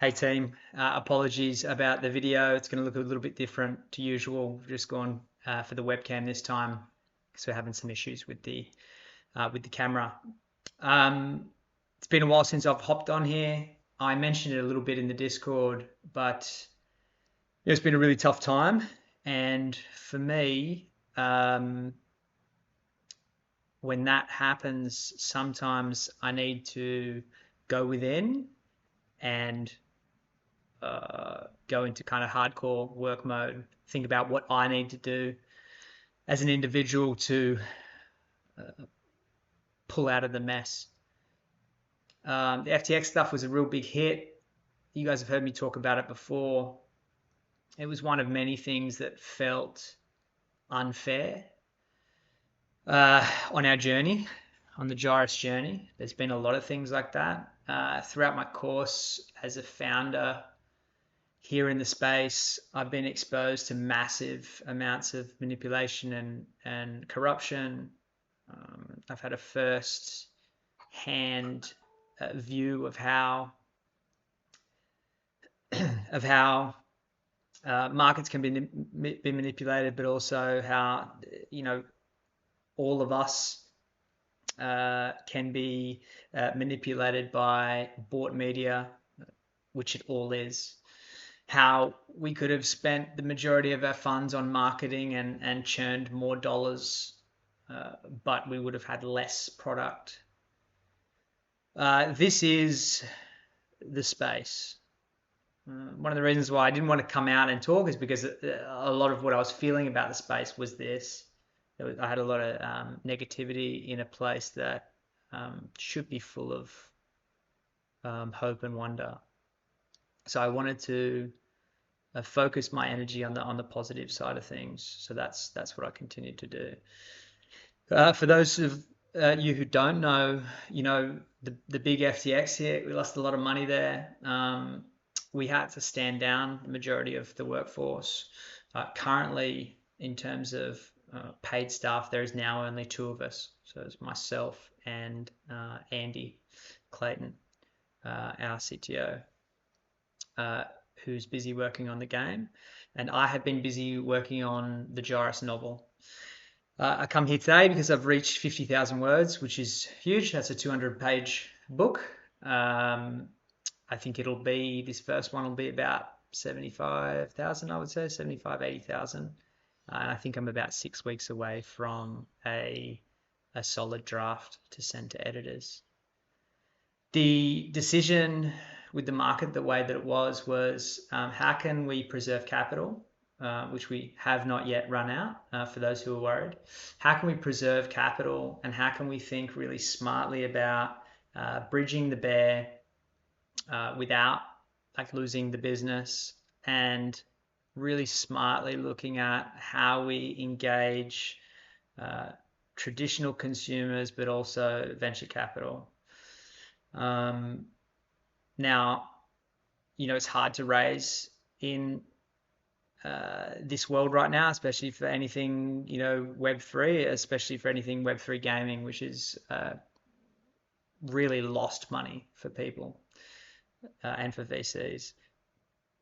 Hey team, apologies about the video. It's going to look a little bit different to usual. We've just gone for the webcam this time because we're having some issues with the camera. It's been a while since I've hopped on here. I mentioned it a little bit in the Discord, but it's been a really tough time. And for me, when that happens, sometimes I need to go within and go into kind of hardcore work mode, think about what I need to do as an individual to pull out of the mess. The FTX stuff was a real big hit. You guys have heard me talk about it before. It was one of many things that felt unfair on our journey, on the Gyris journey. There's been a lot of things like that. Throughout my course as a founder, here in the space, I've been exposed to massive amounts of manipulation and corruption. I've had a first-hand view of how markets can be manipulated, but also how all of us can be manipulated by bought media, which it all is. How we could have spent the majority of our funds on marketing and churned more dollars, but we would have had less product. This is the space. One of the reasons why I didn't want to come out and talk is because a lot of what I was feeling about the space was this. I had a lot of negativity in a place that should be full of hope and wonder. So I wanted to focus my energy on the positive side of things. So that's what I continue to do. For those of you who don't know, the big FTX here, we lost a lot of money there. We had to stand down the majority of the workforce. Currently, in terms of paid staff, there is now only 2 of us. So it's myself and Andy Clayton, our CTO. Who's busy working on the game, and I have been busy working on the Gyris novel. I come here today because I've reached 50,000 words, which is huge. That's a 200-page book. I think this first one will be about 75,000, I would say, 75, 80,000. And I think I'm about 6 weeks away from a solid draft to send to editors. The decision with the market the way that it was how can we preserve capital, which we have not yet run out, for those who are worried. How can we preserve capital, and how can we think really smartly about bridging the bear without losing the business, and really smartly looking at how we engage traditional consumers, but also venture capital. Now, it's hard to raise in this world right now, especially for anything, Web3, especially for anything Web3 gaming, which is really lost money for people and for VCs.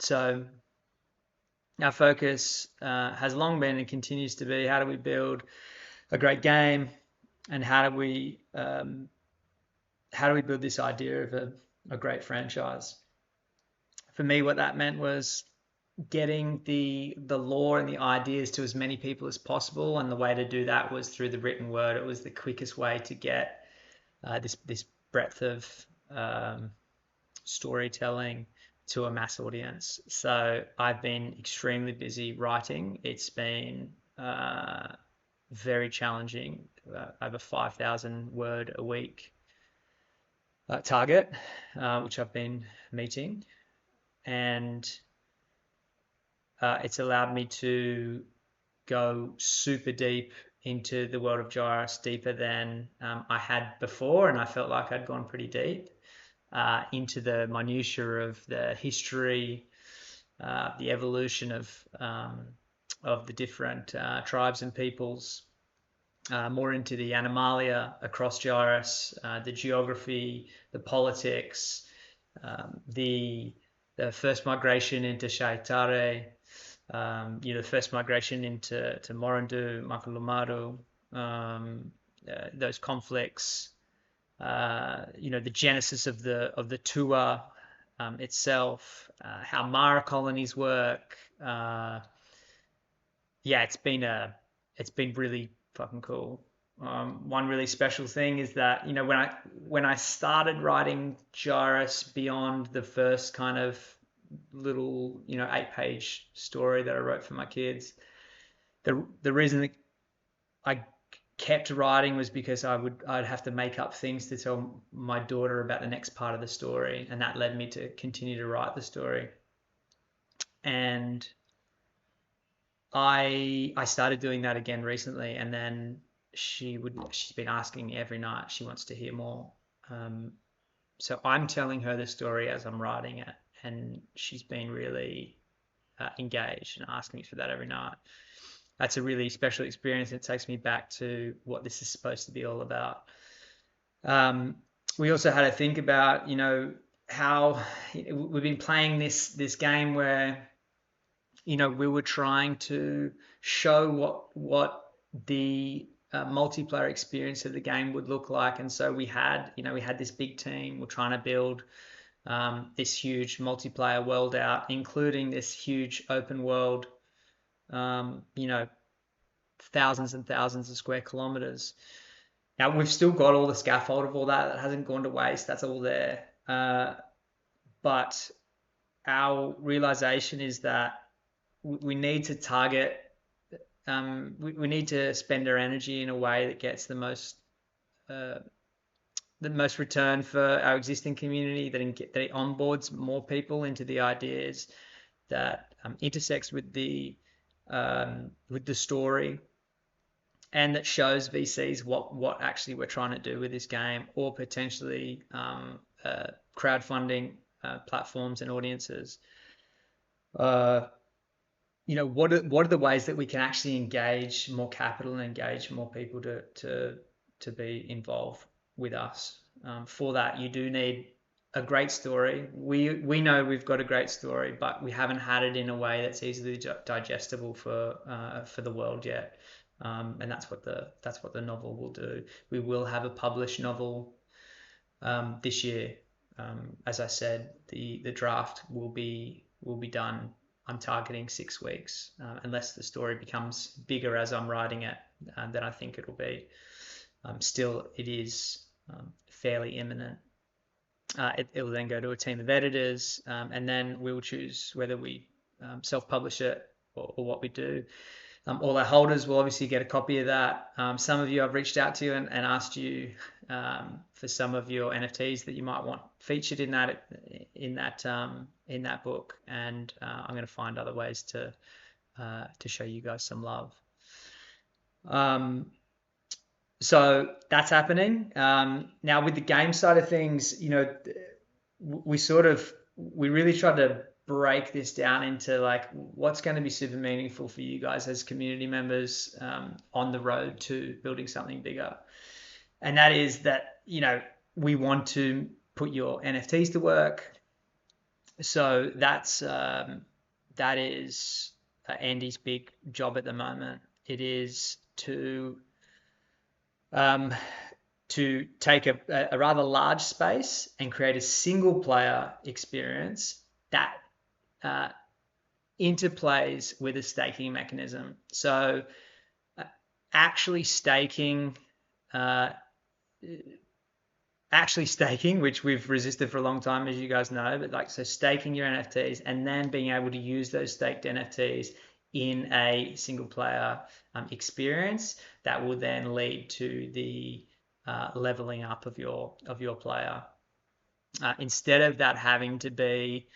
So our focus has long been and continues to be, how do we build a great game, and how do we build this idea of a great franchise? For me, what that meant was getting the lore and the ideas to as many people as possible, and the way to do that was through the written word. It was the quickest way to get this breadth of storytelling to a mass audience. So I've been extremely busy writing. It's been very challenging, over 5,000 word a week target, which I've been meeting, and it's allowed me to go super deep into the world of Gyris, deeper than I had before, and I felt like I'd gone pretty deep into the minutiae of the history, the evolution of the different tribes and peoples, more into the animalia across Gyris, the geography, the politics, the the first migration into Shaitare, the first migration into Morandu, Makalumaru, those conflicts, the genesis of the Tua itself, how Mara colonies work. Yeah, it's been really fucking cool. One really special thing is that when I started writing Gyris beyond the first kind of little 8-page story that I wrote for my kids, the reason that I kept writing was because I'd have to make up things to tell my daughter about the next part of the story, and that led me to continue to write the story. And I started doing that again recently, and then she's been asking me every night. She wants to hear more. So I'm telling her the story as I'm writing it, and she's been really engaged and asking me for that every night. That's a really special experience. It takes me back to what this is supposed to be all about. We also had to think about, how we've been playing this game where, we were trying to show what the multiplayer experience of the game would look like. And so we had this big team. We're trying to build this huge multiplayer world out, including this huge open world, thousands and thousands of square kilometers. Now we've still got all the scaffold of all that. That hasn't gone to waste. That's all there. But our realization is that we need to target. We need to spend our energy in a way that gets the most return for our existing community. That it onboards more people into the ideas, that intersects with the story, and that shows VCs what actually we're trying to do with this game, or potentially crowdfunding platforms and audiences. What are the ways that we can actually engage more capital and engage more people to be involved with us? For that, you do need a great story. We know we've got a great story, but we haven't had it in a way that's easily digestible for the world yet. And that's what the novel will do. We will have a published novel this year. As I said, the draft will be done. I'm targeting 6 weeks, unless the story becomes bigger as I'm writing it, then I think it'll be. Still, it is fairly imminent. It'll then go to a team of editors, and then we'll choose whether we self-publish it or what we do. All our holders will obviously get a copy of that. Some of you I've reached out to and asked you for some of your NFTs that you might want featured in that book, and I'm going to find other ways to show you guys some love. So that's happening. Now with the game side of things, we really tried to break this down into like what's going to be super meaningful for you guys as community members on the road to building something bigger. And that is that, we want to put your NFTs to work. So that is Andy's big job at the moment. It is to take a rather large space and create a single player experience that interplays with a staking mechanism. So actually staking, which we've resisted for a long time, as you guys know, but so staking your NFTs and then being able to use those staked NFTs in a single player experience that will then lead to the leveling up of your player. Instead of that having to be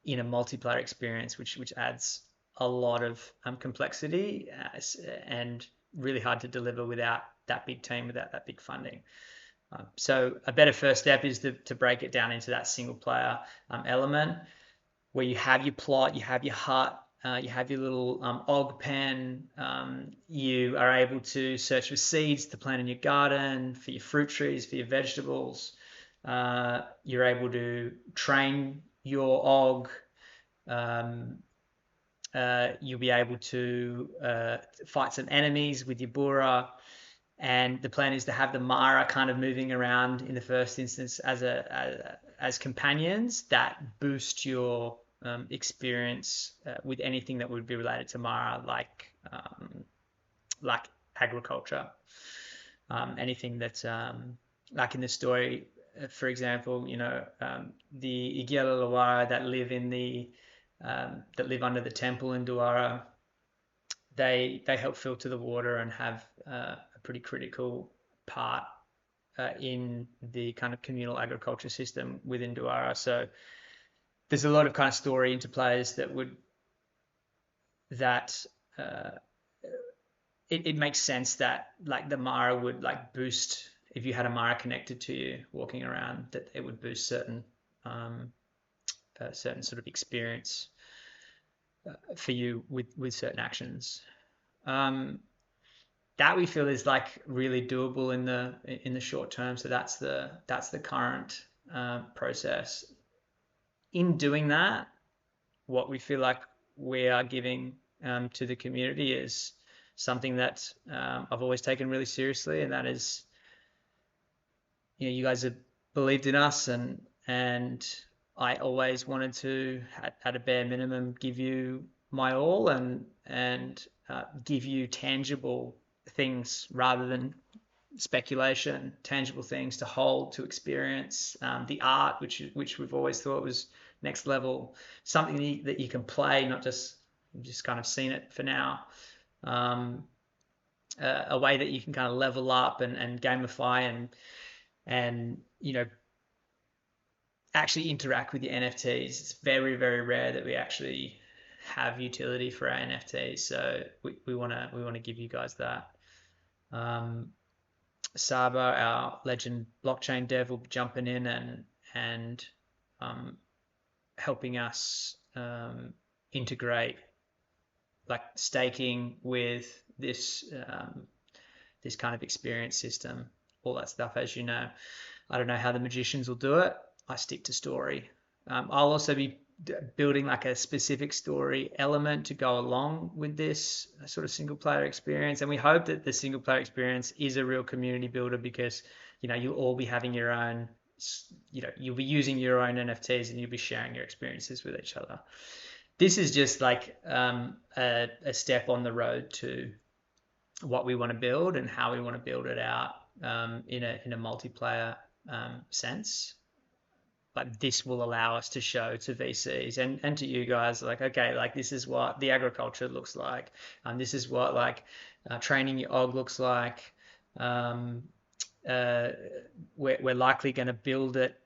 in a multiplayer experience, which adds a lot of complexity and really hard to deliver without that big team, without that big funding. So a better first step is to break it down into that single player element where you have your plot, you have your hut, you have your little og pen, you are able to search for seeds to plant in your garden, for your fruit trees, for your vegetables. You're able to train your Og, you'll be able to fight some enemies with your Bura. And the plan is to have the Mara kind of moving around in the first instance as companions that boost your experience with anything that would be related to Mara, like agriculture, anything that's like in the story, for example, the Igiala Lawara that live under the temple in Duara, they help filter the water and have a pretty critical part in the kind of communal agriculture system within Duara. So there's a lot of kind of story interplays that it makes sense that like the Mara would like boost if you had a Mara connected to you walking around, that it would boost certain sort of experience for you with certain actions. That we feel is like really doable in the short term. So that's the current process. In doing that, what we feel like we are giving to the community is something that I've always taken really seriously, and that is, you guys have believed in us, and I always wanted to, at a bare minimum, give you my all and give you tangible things rather than speculation, tangible things to hold, to experience, the art, which we've always thought was next level, something that you can play, not just kind of seen it for now, a way that you can kind of level up and gamify and actually interact with your NFTs. It's very, very rare that we actually have utility for our NFTs, so we want to give you guys that. Saba, our legend blockchain dev, will be jumping in and helping us integrate like staking with this kind of experience system, all that stuff. As you know, I don't know how the magicians will do it. I stick to story. I'll also be building like a specific story element to go along with this sort of single player experience, and we hope that the single player experience is a real community builder, because you'll all be having your own, you'll be using your own NFTs and you'll be sharing your experiences with each other. This is just like a step on the road to what we want to build and how we want to build it out in a multiplayer sense. But this will allow us to show to VCs and to you guys, like, okay, like this is what the agriculture looks like. This is what like training your Og looks like. We're likely going to build it.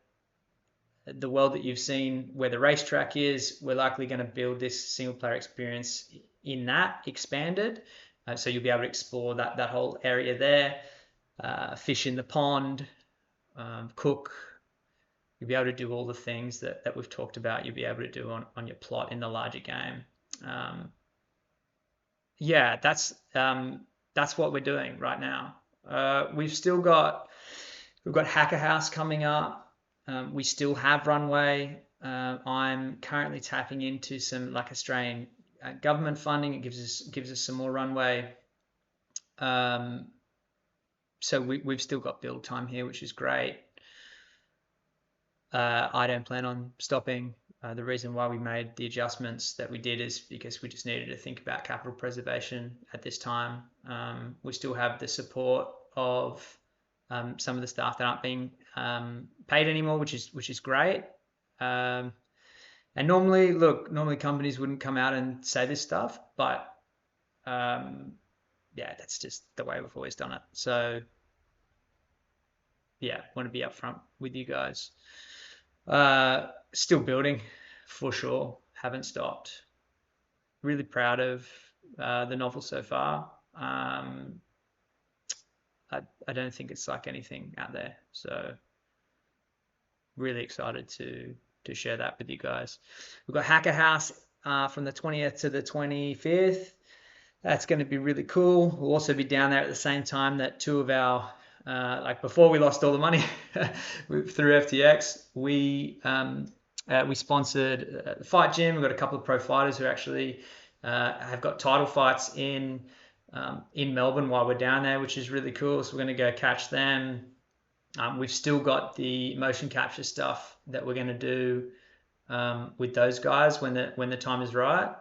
The world that you've seen where the racetrack is, we're likely going to build this single player experience in that expanded. So you'll be able to explore that whole area there, fish in the pond, cook. You'll be able to do all the things that we've talked about. You'll be able to do on your plot in the larger game. Yeah, that's what we're doing right now. We've got Hacker House coming up. We still have runway. I'm currently tapping into some like Australian government funding. It gives us some more runway. So we've still got build time here, which is great. I don't plan on stopping. The reason why we made the adjustments that we did is because we just needed to think about capital preservation at this time. We still have the support of some of the staff that aren't being paid anymore, which is great. And normally companies wouldn't come out and say this stuff, but yeah, that's just the way we've always done it. So yeah, want to be upfront with you guys. Still building for sure. Haven't stopped. Really proud of the novel so far. I don't think it's like anything out there. So really excited to share that with you guys. We've got Hacker House from the 20th to the 25th. That's going to be really cool. We'll also be down there at the same time that two of our like before we lost all the money through FTX, we We sponsored Fight Gym. We've got a couple of pro fighters who actually have got title fights in Melbourne while we're down there, which is really cool. So we're going to go catch them. We've still got the motion capture stuff that we're going to do with those guys when the time is right.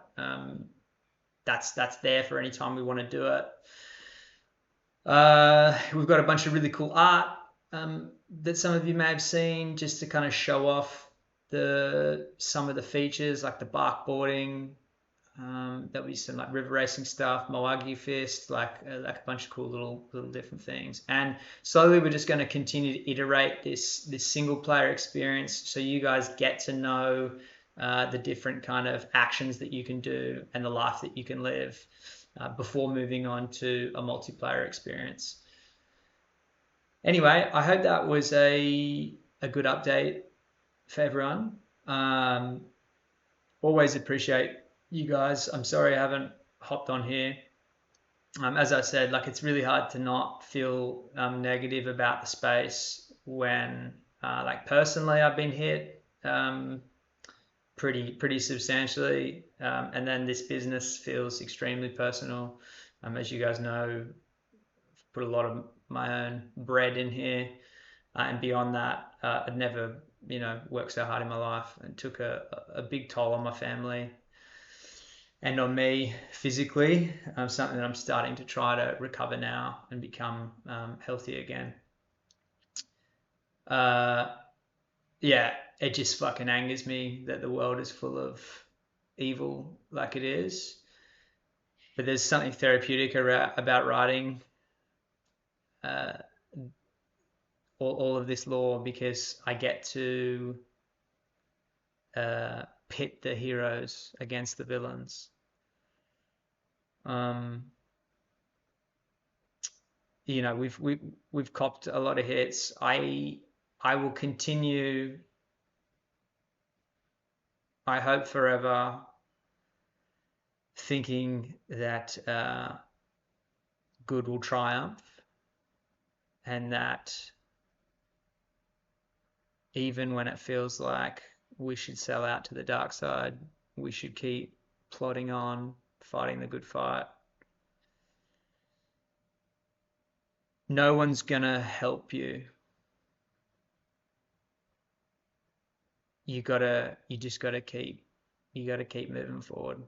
That's there for any time we want to do it. We've got a bunch of really cool art that some of you may have seen, just to kind of show off some of the features, like the bark boarding. There'll be some like river racing stuff, Moagi Fist, like a bunch of cool little different things. And slowly we're just going to continue to iterate this single player experience, so you guys get to know the different kind of actions that you can do and the life that you can live before moving on to a multiplayer experience. Anyway, I hope that was a good update for everyone. Always appreciate you guys. I'm sorry I haven't hopped on here. As I said, like, it's really hard to not feel negative about the space when, like, personally, I've been hit pretty substantially, and then this business feels extremely personal. As you guys know, I've put a lot of my own bread in here, and beyond that, I'd never, worked so hard in my life, and took a big toll on my family and on me physically. Something that I'm starting to try to recover now and become healthy again. Yeah, it just fucking angers me that the world is full of evil like it is. But there's something therapeutic about writing all of this lore, because I get to pit the heroes against the villains. We've copped a lot of hits. I will continue, I hope forever, thinking that good will triumph, and that even when it feels like we should sell out to the dark side, we should keep plodding on, fighting the good fight. No one's gonna help you. You just gotta keep moving forward.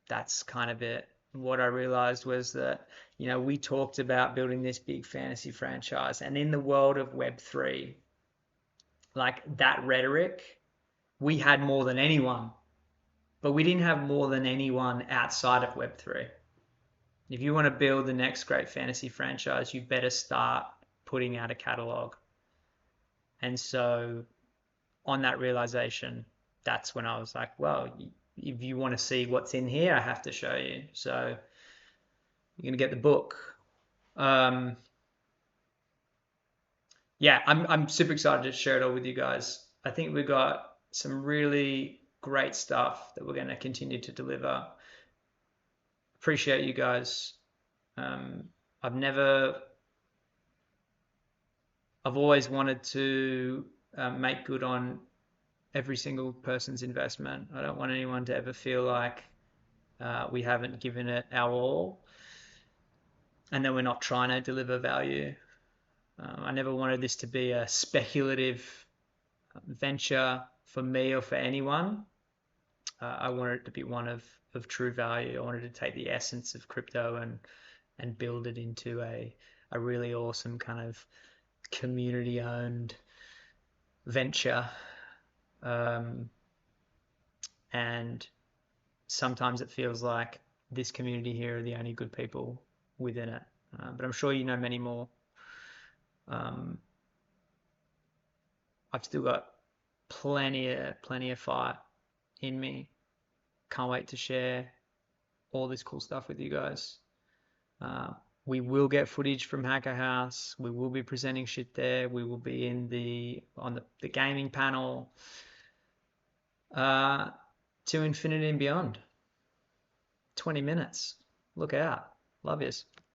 That's kind of it. What I realized was that, we talked about building this big fantasy franchise, and in the world of Web3, like, that rhetoric, we had more than anyone, but we didn't have more than anyone outside of Web3. If you want to build the next great fantasy franchise, you better start putting out a catalog. And so on that realization, that's when I was like, well, if you want to see what's in here, I have to show you. So you're going to get the book. Yeah, I'm super excited to share it all with you guys. I think we've got some really great stuff that we're going to continue to deliver. Appreciate you guys. I've always wanted to make good on every single person's investment. I don't want anyone to ever feel like we haven't given it our all, and then we're not trying to deliver value. I never wanted this to be a speculative venture for me or for anyone. I wanted it to be one of true value. I wanted to take the essence of crypto and build it into a really awesome kind of community-owned venture. And sometimes it feels like this community here are the only good people within it. But I'm sure you know many more. I've still got plenty of fight in me. Can't wait to share all this cool stuff with you guys. We will get footage from Hacker House. We will be presenting shit there. We will be on the gaming panel. To infinity and beyond. 20 minutes. Look out. Love yous.